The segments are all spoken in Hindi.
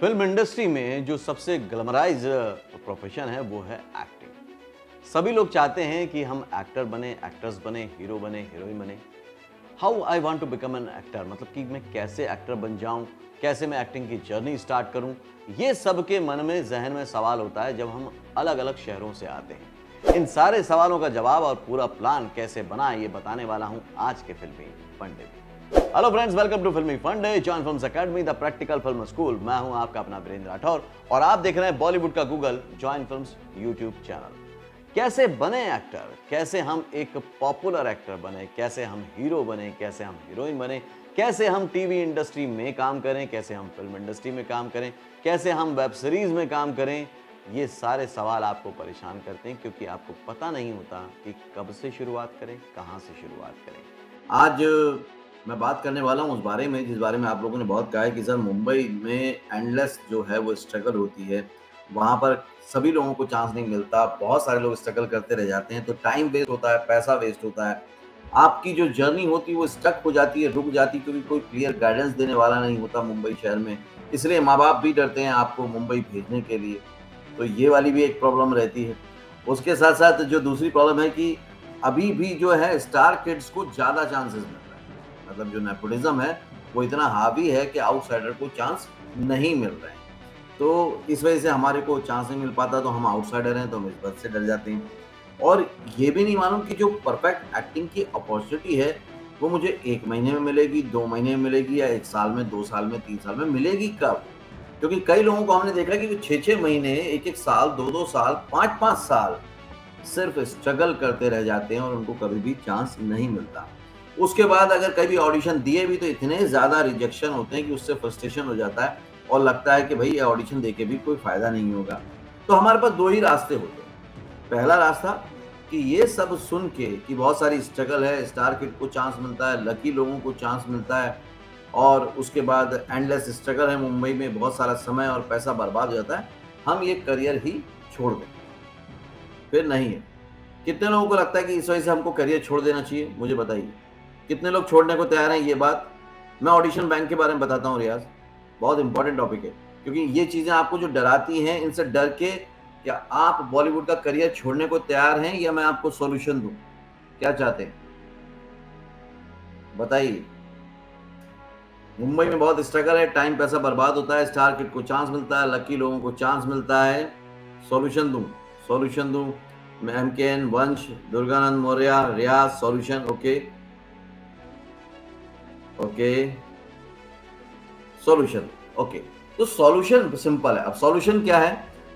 फिल्म इंडस्ट्री में जो सबसे ग्लैमराइज प्रोफेशन है वो है एक्टिंग। सभी लोग चाहते हैं कि हम एक्टर बने, एक्ट्रेस बने, हीरो बने, हीरोइन बने। How I want to become an actor, मतलब कि मैं कैसे एक्टर बन जाऊं, कैसे मैं एक्टिंग की जर्नी स्टार्ट करूं, ये सबके मन में, जहन में सवाल होता है जब हम अलग अलग शहरों से आते हैं। इन सारे सवालों का जवाब और पूरा प्लान कैसे बनाएं ये बताने वाला हूं आज के फिल्मी फंडे में। हेलो फ्रेंड्स, वेलकम टू फिल्मी फंडे, join films academy, the practical film school. मैं हूं आपका अपना वीरेंद्र राठौर और आप देख रहे हैं बॉलीवुड का Google, join films YouTube channel. कैसे बने एक्टर, कैसे हम एक पॉपुलर एक्टर बने, कैसे हम हीरो बने, कैसे हम हीरोइन बने, कैसे हम टीवी इंडस्ट्री में काम करें, कैसे हम फिल्म इंडस्ट्री में काम करें, कैसे हम वेब सीरीज में काम करें, ये सारे सवाल आपको परेशान करते हैं क्योंकि आपको पता नहीं होता कि कब से शुरुआत करें, कहां से शुरुआत करें। आज मैं बात करने वाला हूं उस बारे में जिस बारे में आप लोगों ने बहुत कहा है कि सर मुंबई में एंडलेस जो है वो स्ट्रगल होती है, वहां पर सभी लोगों को चांस नहीं मिलता, बहुत सारे लोग स्ट्रगल करते रह जाते हैं, तो टाइम वेस्ट होता है, पैसा वेस्ट होता है, आपकी जो जर्नी होती है वो स्टक हो जाती है, रुक जाती है, क्योंकि कोई क्लियर गाइडेंस देने वाला नहीं होता मुंबई शहर में। इसलिए माँ बाप भी डरते हैं आपको मुंबई भेजने के लिए, तो ये वाली भी एक प्रॉब्लम रहती है। उसके साथ साथ जो दूसरी प्रॉब्लम है कि अभी भी जो है स्टार किड्स को ज्यादा चांसेस मिल रहा है, मतलब जो नेपोटिज्म है वो इतना हावी है कि आउटसाइडर को चांस नहीं मिल रहे हैं। तो इस वजह से हमारे को चांस नहीं मिल पाता, तो हम आउटसाइडर हैं, तो हम इस बात से डर जाते हैं। और ये भी नहीं मालूम कि जो परफेक्ट एक्टिंग की अपॉर्चुनिटी है वो मुझे 1 महीने में मिलेगी, 2 महीने में मिलेगी, या 1 साल में, 2 साल में, 3 साल में मिलेगी कब? क्योंकि कई लोगों को हमने देखा कि वो 6-6 महीने, 1-1 साल, 2-2 साल, 5-5 साल सिर्फ स्ट्रगल करते रह जाते हैं और उनको कभी भी चांस नहीं मिलता। उसके बाद अगर कभी ऑडिशन दिए भी तो इतने ज़्यादा रिजेक्शन होते हैं कि उससे फ्रस्ट्रेशन हो जाता है और लगता है कि भई ये ऑडिशन देके भी कोई फ़ायदा नहीं होगा। तो हमारे पास 2 ही रास्ते होते हैं। पहला रास्ता कि ये सब सुन के कि बहुत सारी स्ट्रगल है, स्टार किड को चांस मिलता है, लकी लोगों को चांस मिलता है, और उसके बाद एंडलेस स्ट्रगल है मुंबई में, बहुत सारा समय और पैसा बर्बाद हो जाता है, हम ये करियर ही छोड़ दें। फिर नहीं है। कितने लोगों को लगता है कि इस वजह से हमको करियर छोड़ देना चाहिए? मुझे बताइए। कितने लोग छोड़ने को तैयार हैं ये बात? मैं ऑडिशन बैंक के बारे में बताता हूँ रियाज़, बहुत इंपॉर्टेंट टॉपिक है, क्योंकि ये चीज़ें आपको जो डराती हैं, इनसे डर के क्या आप बॉलीवुड का करियर छोड़ने को तैयार हैं या मैं आपको सॉल्यूशन दूँ? क्या चाहते हैं? बताइए। मुंबई में बहुत स्ट्रगल है, टाइम पैसा बर्बाद होता है, स्टार किड को चांस मिलता है, लकी लोगों को चांस मिलता है। सॉल्यूशन दूँ? सॉल्यूशन दूँ? मैं MKN, Vansh, Durganand Maurya, Riyaz, solution. Okay, okay, solution. Okay, तो सॉल्यूशन सिंपल है। अब सॉल्यूशन क्या है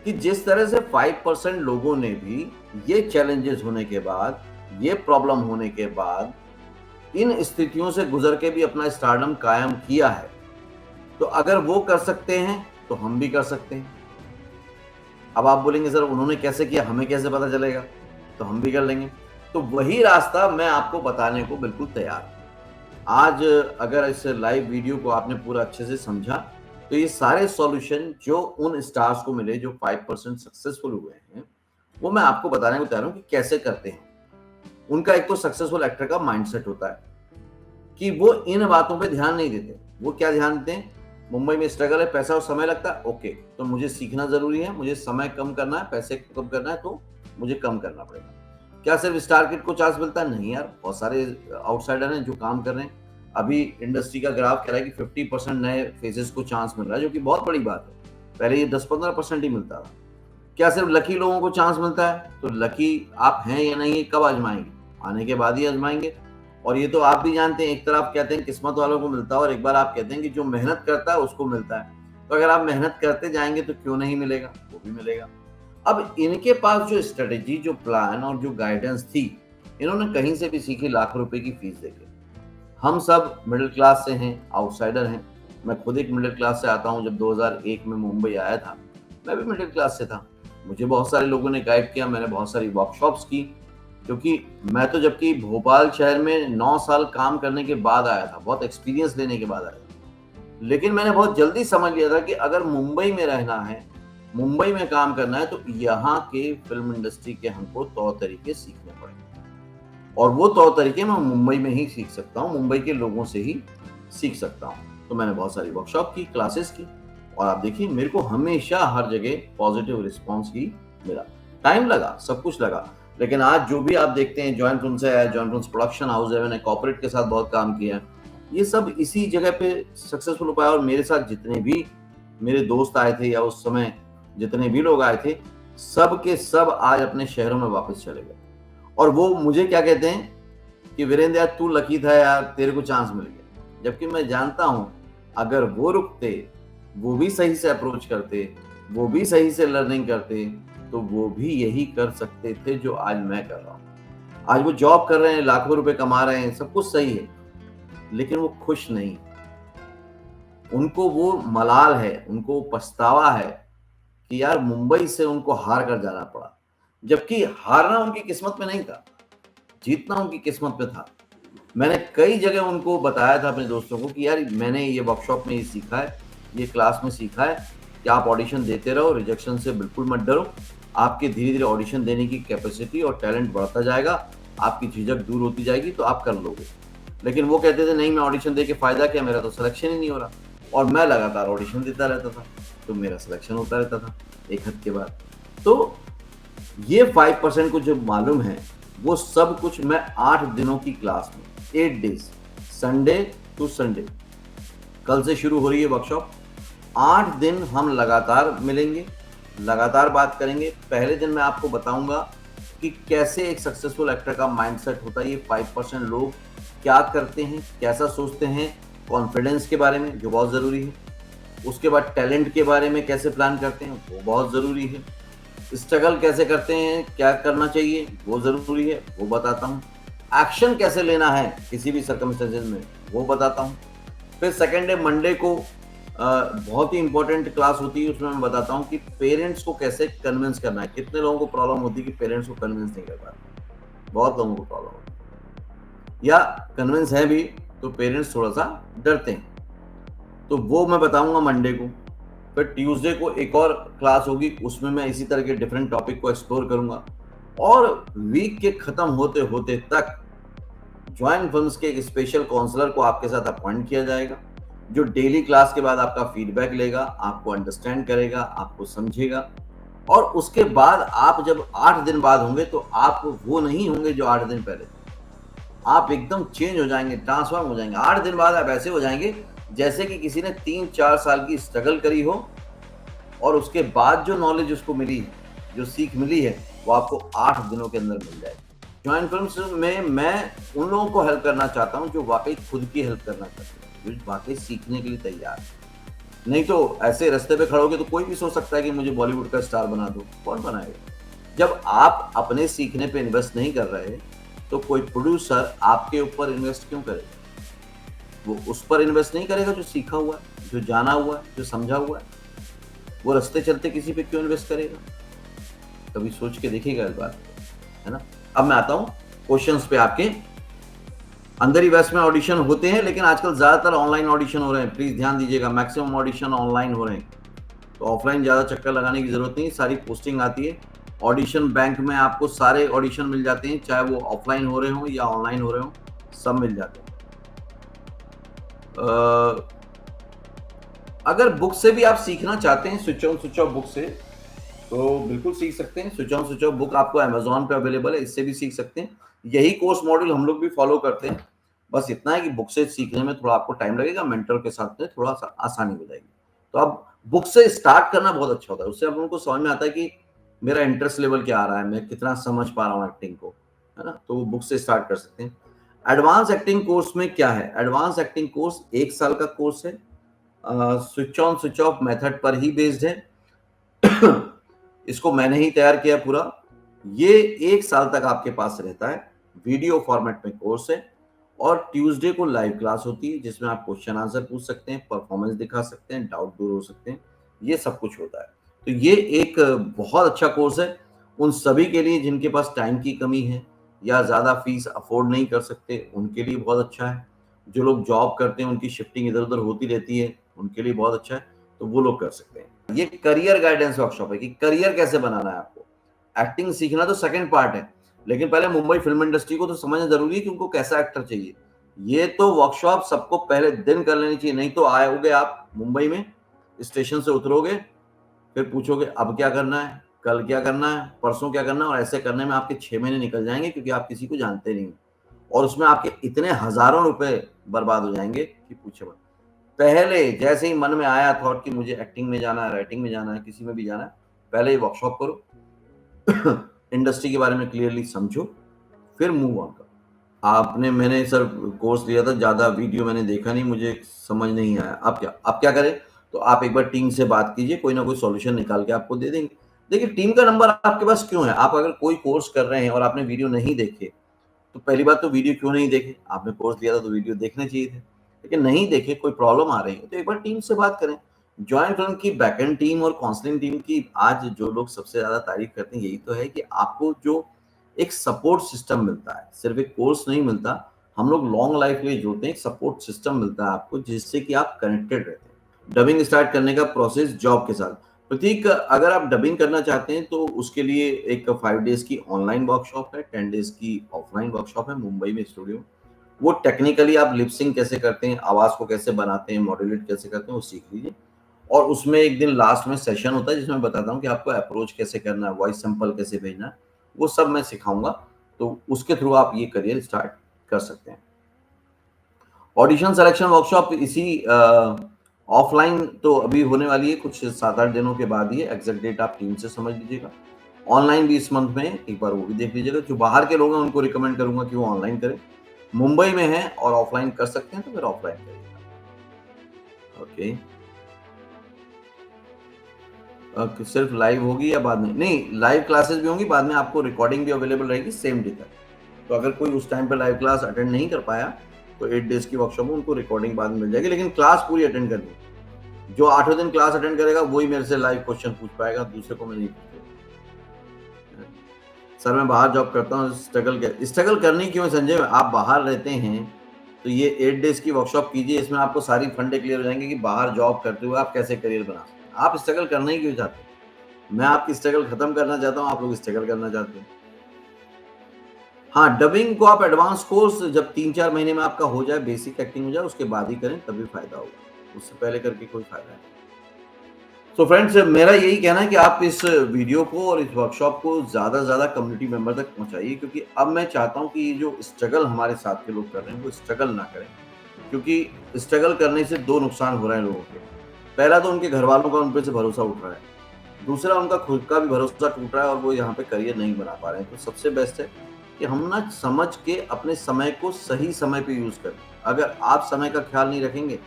कि जिस तरह से 5% लोगों ने भी ये चैलेंजेस होने के बाद, ये प्रॉब्लम होने के बाद, इन स्थितियों से गुजर के भी अपना स्टारडम कायम किया है, तो अगर वो कर सकते हैं तो हम भी कर सकते हैं। अब आप बोलेंगे सर उन्होंने कैसे किया, हमें कैसे पता चलेगा? तो हम भी कर लेंगे। तो वही रास्ता मैं आपको बताने को बिल्कुल तैयार हूं। आज अगर इस लाइव वीडियो को आपने पूरा अच्छे से समझा, तो ये सारे सॉल्यूशन जो उन स्टार्स को मिले जो 5% सक्सेसफुल हुए हैं, वो मैं आपको बताने को तैयार हूं कि कैसे करते हैं। उनका एक तो सक्सेसफुल एक्टर का माइंडसेट होता है कि वो इन बातों पे ध्यान नहीं देते। वो क्या ध्यान देते हैं? मुंबई में स्ट्रगल है, पैसा और समय लगता है, ओके, तो मुझे सीखना जरूरी है, मुझे समय कम करना है, पैसे कम करना है, तो मुझे कम करना पड़ेगा। क्या सिर्फ स्टार किड को चांस मिलता है? नहीं यार, बहुत सारे आउटसाइडर हैं जो काम कर रहे हैं। अभी इंडस्ट्री का ग्राफ कह रहा है कि 50% नए फेसेस को चांस मिल रहा है, जो कि बहुत बड़ी बात है। पहले ये 10-15% ही मिलता था। क्या सिर्फ लकी लोगों को चांस मिलता है? तो लकी आप हैं या नहीं, कब आजमाएंगे? आने के बाद ही आजमाएंगे। और ये तो आप भी जानते हैं, एक तरफ कहते हैं किस्मत वालों को मिलता है, और एक बार आप कहते हैं कि जो मेहनत करता है उसको मिलता है। तो अगर आप मेहनत करते जाएंगे तो क्यों नहीं मिलेगा? वो भी मिलेगा। अब इनके पास जो स्ट्रेटेजी, जो प्लान और जो गाइडेंस थी, इन्होंने कहीं से भी सीखी, लाखों रुपए की फीस देके। हम सब मिडिल क्लास से हैं, आउटसाइडर हैं। मैं खुद एक मिडिल क्लास से आता हूं। जब 2001 में मुंबई आया था, मैं भी मिडिल क्लास से था। मुझे बहुत सारे लोगों ने गाइड किया, मैंने बहुत सारी वर्कशॉप्स की, क्योंकि मैं तो जबकि भोपाल शहर में 9 साल काम करने के बाद आया था, बहुत एक्सपीरियंस लेने के बाद आया था। लेकिन मैंने बहुत जल्दी समझ लिया था कि अगर मुंबई में रहना है, मुंबई में काम करना है, तो यहाँ के फिल्म इंडस्ट्री के हमको तौर तरीके सीखने पड़ेंगे, और वो तौर तरीके मैं मुंबई में ही सीख सकता हूँ, मुंबई के लोगों से ही सीख सकता हूँ। तो मैंने बहुत सारी वर्कशॉप की, क्लासेस की, और आप देखिए मेरे को हमेशा हर जगह पॉजिटिव रिस्पॉन्स ही मिला। टाइम लगा, सब कुछ लगा, लेकिन आज जो भी आप देखते हैं, जॉइंट फिल्म से है, जॉइंट फिल्म प्रोडक्शन हाउस है, मैंने कॉर्पोरेट के साथ बहुत काम किया है, ये सब इसी जगह पे सक्सेसफुल हो पाया। और मेरे साथ जितने भी मेरे दोस्त आए थे या उस समय जितने भी लोग आए थे, सब के सब आज अपने शहरों में वापस चले गए। और वो मुझे क्या कहते हैं कि वीरेंद्र यार तू लकी था यार, तेरे को चांस मिल गया। जबकि मैं जानता हूं अगर वो रुकते, वो भी सही से अप्रोच करते, वो भी सही से लर्निंग करते, तो वो भी यही कर सकते थे जो आज मैं कर रहा हूं। आज वो जॉब कर रहे हैं, लाखों रुपए कमा रहे हैं, सब कुछ सही है, लेकिन वो खुश नहीं। उनको वो मलाल है, उनको पछतावा है कि यार मुंबई से उनको हार कर जाना पड़ा। जबकि हारना उनकी किस्मत में नहीं था, जीतना उनकी किस्मत में था। मैंने कई जगह उनको बताया था अपने दोस्तों को कि यार मैंने ये वर्कशॉप में ये सीखा है, ये क्लास में सीखा है कि आप ऑडिशन देते रहो, रिजेक्शन से बिल्कुल मत डरो। आपके धीरे धीरे ऑडिशन देने की कैपेसिटी और टैलेंट बढ़ता जाएगा, आपकी झिझक दूर होती जाएगी, तो आप कर लोगे। लेकिन वो कहते थे नहीं, मैं ऑडिशन दे के फायदा क्या, मेरा तो सिलेक्शन ही नहीं हो रहा। और मैं लगातार ऑडिशन देता रहता था, तो मेरा सिलेक्शन होता रहता था एक हद के बाद। तो ये 5% को जो मालूम है, वो सब कुछ मैं 8 दिनों की क्लास में, 8 डेज, संडे टू संडे, कल से शुरू हो रही है वर्कशॉप। 8 दिन हम लगातार मिलेंगे, लगातार बात करेंगे। पहले दिन मैं आपको बताऊंगा कि कैसे एक सक्सेसफुल एक्टर का माइंडसेट होता है। ये 5% लोग क्या करते हैं, कैसा सोचते हैं, कॉन्फिडेंस के बारे में जो बहुत ज़रूरी है। उसके बाद टैलेंट के बारे में कैसे प्लान करते हैं, वो बहुत ज़रूरी है। स्ट्रगल कैसे करते हैं, क्या करना चाहिए, वो ज़रूरी है, वो बताता हूँ। एक्शन कैसे लेना है किसी भी सर्कमस्टेंसेस में, वो बताता हूँ। फिर सेकेंड डे मंडे को बहुत ही इंपॉर्टेंट क्लास होती है, उसमें मैं बताता हूँ कि पेरेंट्स को कैसे कन्विंस करना है। कितने लोगों को प्रॉब्लम होती है कि पेरेंट्स को कन्विंस नहीं कर पाते, बहुत लोगों को प्रॉब्लम होती है, या कन्विंस है भी तो पेरेंट्स थोड़ा सा डरते हैं, तो वो मैं बताऊंगा मंडे को। फिर ट्यूसडे को एक और क्लास होगी, उसमें मैं इसी तरह के डिफरेंट टॉपिक को एक्सप्लोर करूंगा। और वीक के खत्म होते होते तक ज्वाइन फिल्म्स के एक स्पेशल काउंसलर को आपके साथ अपॉइंट किया जाएगा, जो डेली क्लास के बाद आपका फीडबैक लेगा, आपको अंडरस्टैंड करेगा, आपको समझेगा। और उसके बाद आप जब 8 दिन बाद होंगे, तो आप वो नहीं होंगे जो 8 दिन पहले थे। आप एकदम चेंज हो जाएंगे, ट्रांसफॉर्म हो जाएंगे। 8 दिन बाद आप ऐसे हो जाएंगे जैसे कि किसी ने 3-4 साल की स्ट्रगल करी हो, और उसके बाद जो नॉलेज उसको मिली है, जो सीख मिली है, वो आपको 8 दिनों के अंदर मिल जाएगी। ज्वाइन फिल्म्स में मैं उन लोगों को हेल्प करना चाहता हूँ जो वाकई खुद की हेल्प करना चाहते हैं, जो वाकई सीखने के लिए तैयार है। नहीं तो ऐसे रास्ते पे खड़ोगे तो कोई भी सोच सकता है कि मुझे बॉलीवुड का स्टार बना दो, कौन बनाएगा। जब आप अपने सीखने पे इन्वेस्ट नहीं कर रहे, तो कोई प्रोड्यूसर आपके ऊपर इन्वेस्ट क्यों करेगा। वो उस पर इन्वेस्ट नहीं करेगा जो सीखा हुआ है, जो जाना हुआ है, जो समझा हुआ है। वो रास्ते चलते किसी पे क्यों इन्वेस्ट करेगा। कभी सोच के देखिएगा इस बात, है ना। अब मैं आता हूँ क्वेश्चंस पे। आपके अंदर ही वेस्ट में ऑडिशन होते हैं, लेकिन आजकल ज्यादातर ऑनलाइन ऑडिशन हो रहे हैं। प्लीज ध्यान दीजिएगा, मैक्सिमम ऑडिशन ऑनलाइन हो रहे हैं, तो ऑफलाइन ज्यादा चक्कर लगाने की जरूरत नहीं। सारी पोस्टिंग आती है ऑडिशन बैंक में, आपको सारे ऑडिशन मिल जाते हैं, चाहे वो ऑफलाइन हो रहे हो या ऑनलाइन हो रहे हो, सब मिल जाते हैं। अगर बुक से भी आप सीखना चाहते हैं, switch on switch off book से, तो बिल्कुल सीख सकते हैं। Switch on switch off book आपको अमेजोन पे अवेलेबल है, इससे भी सीख सकते हैं। यही कोर्स मॉड्यूल हम लोग भी फॉलो करते हैं। बस इतना है कि बुक से सीखने में थोड़ा आपको टाइम लगेगा, मेंटर के साथ में थोड़ा सा आसानी हो जाएगी। तो अब बुक से स्टार्ट करना बहुत अच्छा होता है, उससे आप लोगों को समझ में आता है कि मेरा इंटरेस्ट लेवल क्या आ रहा है, मैं कितना समझ पा रहा हूँ एक्टिंग को, है ना। तो वो बुक से स्टार्ट कर सकते हैं। एडवांस एक्टिंग कोर्स में क्या है, एडवांस एक्टिंग कोर्स 1 साल का कोर्स है, switch on switch off method पर ही बेस्ड है। इसको मैंने ही तैयार किया पूरा। ये 1 साल तक आपके पास रहता है, वीडियो फॉर्मेट में कोर्स है। और ट्यूसडे को लाइव क्लास होती है, जिसमें आप क्वेश्चन आंसर पूछ सकते हैं, परफॉर्मेंस दिखा सकते हैं, डाउट दूर हो सकते हैं, ये सब कुछ होता है। तो ये एक बहुत अच्छा कोर्स है उन सभी के लिए जिनके पास टाइम की कमी है या ज़्यादा फीस अफोर्ड नहीं कर सकते, उनके लिए बहुत अच्छा है। जो लोग जॉब करते हैं, उनकी शिफ्टिंग इधर उधर होती रहती है, उनके लिए बहुत अच्छा है, तो वो लोग कर सकते हैं। ये करियर गाइडेंस वर्कशॉप है कि करियर कैसे बनाना है आपको। एक्टिंग सीखना तो सेकंड पार्ट है, लेकिन पहले मुंबई फिल्म इंडस्ट्री को तो समझना जरूरी है कि उनको कैसा एक्टर चाहिए। ये तो वर्कशॉप सबको पहले दिन कर लेनी चाहिए, नहीं तो आओगे आप मुंबई में स्टेशन से उतरोगे, फिर पूछोगे अब क्या करना है, कल क्या करना है, परसों क्या करना है, और ऐसे करने में आपके 6 महीने निकल जाएंगे क्योंकि आप किसी को जानते नहीं हो, और उसमें आपके इतने हजारों रुपए बर्बाद हो जाएंगे कि पूछे मत। पहले जैसे ही मन में आया थॉट कि मुझे एक्टिंग में जाना है, राइटिंग में जाना है, किसी में भी जाना है, पहले ही वर्कशॉप करो, इंडस्ट्री के बारे में क्लियरली समझो, फिर मूव ऑन करो। आपने मैंने सर कोर्स लिया था, ज्यादा वीडियो मैंने देखा नहीं, मुझे समझ नहीं आया। आप क्या करें, तो आप एक बार टीम से बात कीजिए, कोई ना कोई सॉल्यूशन निकाल के आपको दे देंगे। देखिए टीम का नंबर आपके पास क्यों है, आप अगर कोई कोर्स कर रहे हैं और आपने वीडियो नहीं देखे, तो पहली बात तो वीडियो क्यों नहीं देखे, आपने कोर्स लिया था तो वीडियो देखने चाहिए थे, लेकिन नहीं देखे, कोई प्रॉब्लम आ रही है तो एक बार टीम से बात करें। जॉइंट फिल्म की बैकएंड टीम और काउंसलिंग टीम की आज जो लोग सबसे ज्यादा तारीफ करते हैं यही तो है कि आपको जो एक सपोर्ट सिस्टम मिलता है, सिर्फ एक कोर्स नहीं मिलता, हम लोग लॉन्ग लाइफ के लिए जोड़ते हैं, एक सपोर्ट सिस्टम मिलता है आपको जिससे कि आप कनेक्टेड रहते हैं। डबिंग स्टार्ट करने का प्रोसेस जॉब के साथ, प्रतीक अगर आप डबिंग करना चाहते हैं तो उसके लिए एक 5 डेज की ऑनलाइन वर्कशॉप है, 10 डेज की ऑफलाइन वर्कशॉप है मुंबई में स्टूडियो। वो टेक्निकली आप लिपसिंग कैसे करते हैं, आवाज को कैसे बनाते हैं, मॉड्यूलेट कैसे करते हैं, वो सीख लीजिए। और उसमें एक दिन लास्ट में सेशन होता है जिसमें बताता हूँ कि आपको अप्रोच कैसे करना है, वॉइस सैंपल कैसे भेजना है, वो सब मैं सिखाऊंगा। तो उसके थ्रू आप ये करियर स्टार्ट कर सकते हैं। ऑडिशन सिलेक्शन वर्कशॉप इसी ऑफलाइन तो अभी होने वाली है, कुछ 7-8 दिनों के बाद ही है, एग्जैक्ट डेट आप टीम से समझ लीजिएगा। ऑनलाइन भी इस मंथ में एक बार वो भी देख लीजिएगा। जो बाहर के लोग हैं उनको रिकमेंड करूंगा कि वो ऑनलाइन करें, मुंबई में है और ऑफलाइन कर सकते हैं तो फिर ऑफलाइन करिएगा। ओके, सिर्फ लाइव होगी या बाद में? नहीं, लाइव क्लासेस भी होंगी, बाद में आपको रिकॉर्डिंग भी अवेलेबल रहेगी सेम डे तक। तो अगर कोई उस टाइम पे लाइव क्लास अटेंड नहीं कर पाया तो 8 डेज की वर्कशॉप में उनको रिकॉर्डिंग बाद में मिल जाएगी, लेकिन क्लास पूरी अटेंड करनी है। जो 8वें दिन क्लास अटेंड करेगा वही मेरे से लाइव क्वेश्चन पूछ पाएगा, दूसरे को मैं नहीं पूछूंगा। सर मैं बाहर जॉब करता हूँ, स्ट्रगल करनी क्यों है संजय, आप बाहर रहते हैं तो ये 8 डेज की वर्कशॉप कीजिए, इसमें आपको सारी फंडे क्लियर हो जाएंगे कि बाहर जॉब करते हुए आप कैसे करियर बना सकते हैं। आप स्ट्रगल करना ही क्यों चाहते हैं? मैं आपकी स्ट्रगल खत्म करना चाहता हूँ, आप लोग स्ट्रगल करना चाहते हैं। हाँ, डबिंग को आप एडवांस कोर्स जब 3-4 महीने में आपका हो जाए, बेसिक एक्टिंग हो जाए, उसके बाद ही करें, तभी फायदा होगा, उससे पहले करके कोई फायदा नहीं। तो फ्रेंड्स मेरा यही कहना है कि आप इस वीडियो को और इस वर्कशॉप को ज़्यादा से ज़्यादा कम्युनिटी मेंबर तक पहुंचाइए, क्योंकि अब मैं चाहता हूं कि ये जो स्ट्रगल हमारे साथ के लोग कर रहे हैं वो स्ट्रगल ना करें, क्योंकि स्ट्रगल करने से 2 नुकसान हो रहे हैं लोगों के। पहला तो उनके घर वालों का उन पे से भरोसा उठ रहा है, दूसरा उनका खुद का भी भरोसा टूट रहा है और वो यहाँ पे करियर नहीं बना पा रहे हैं। तो सबसे बेस्ट है कि हम ना समझ के अपने समय को सही समय पे यूज़ करें। अगर आप समय का ख्याल नहीं रखेंगे,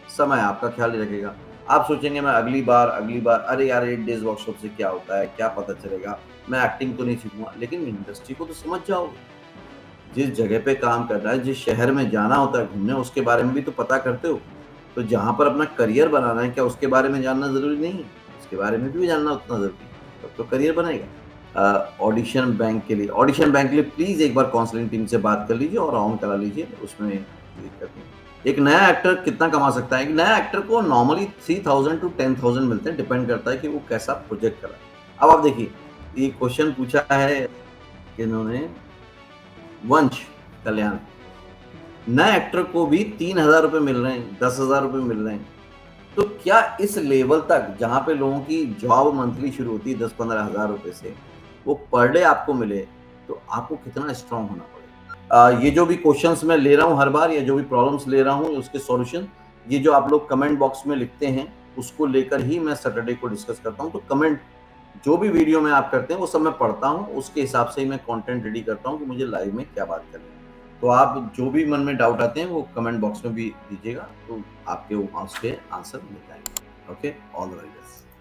समय आपका ख्याल नहीं रखेगा। आप सोचेंगे मैं अगली बार अरे यार 8 डेज वर्कशॉप से क्या होता है, क्या पता चलेगा, मैं एक्टिंग तो नहीं सीखूंगा। लेकिन इंडस्ट्री को तो समझ जाओगे, जिस जगह पे काम करना है, जिस शहर में जाना होता है घूमने, उसके बारे में भी तो पता करते हो। तो जहाँ पर अपना करियर बनाना है, क्या उसके बारे में जानना जरूरी नहीं है? इसके बारे में भी जानना उतना जरूरी है, तब तो करियर बनेगा। ऑडिशन बैंक के लिए प्लीज एक बार काउंसलिंग टीम से बात कर लीजिए और ऑन करा लीजिए, उसमें दिक्कत नहीं। एक नया एक्टर कितना कमा सकता है? एक नया एक्टर को नॉर्मली 3000 to 10,000 मिलते हैं, डिपेंड करता है कि वो कैसा प्रोजेक्ट कर रहा है। अब आप देखिए, ये क्वेश्चन पूछा है इन्होंने, वंश कल्याण, नए एक्टर को भी 3,000 रुपए मिल रहे हैं, 10,000 रुपए मिल रहे हैं, तो क्या इस लेवल तक जहां पे लोगों की जॉब मंथली शुरू होती है 10-15 हजार रुपए से, वो पर डे आपको मिले, तो आपको कितना स्ट्रांग होना पड़ेगा। ये जो भी क्वेश्चंस मैं ले रहा हूँ हर बार, या जो भी प्रॉब्लम्स ले रहा हूँ, उसके सॉल्यूशन ये जो आप लोग कमेंट बॉक्स में लिखते हैं, उसको लेकर ही मैं सैटरडे को डिस्कस करता हूँ। तो कमेंट जो भी वीडियो में आप करते हैं वो सब मैं पढ़ता हूँ, उसके हिसाब से ही मैं कंटेंट रेडी करता हूँ कि मुझे लाइव में क्या बात करनी है। तो आप जो भी मन में डाउट आते हैं वो कमेंट बॉक्स में भी दीजिएगा, तो आपके उसके आंसर मिल जाएंगे। Okay, all the very best.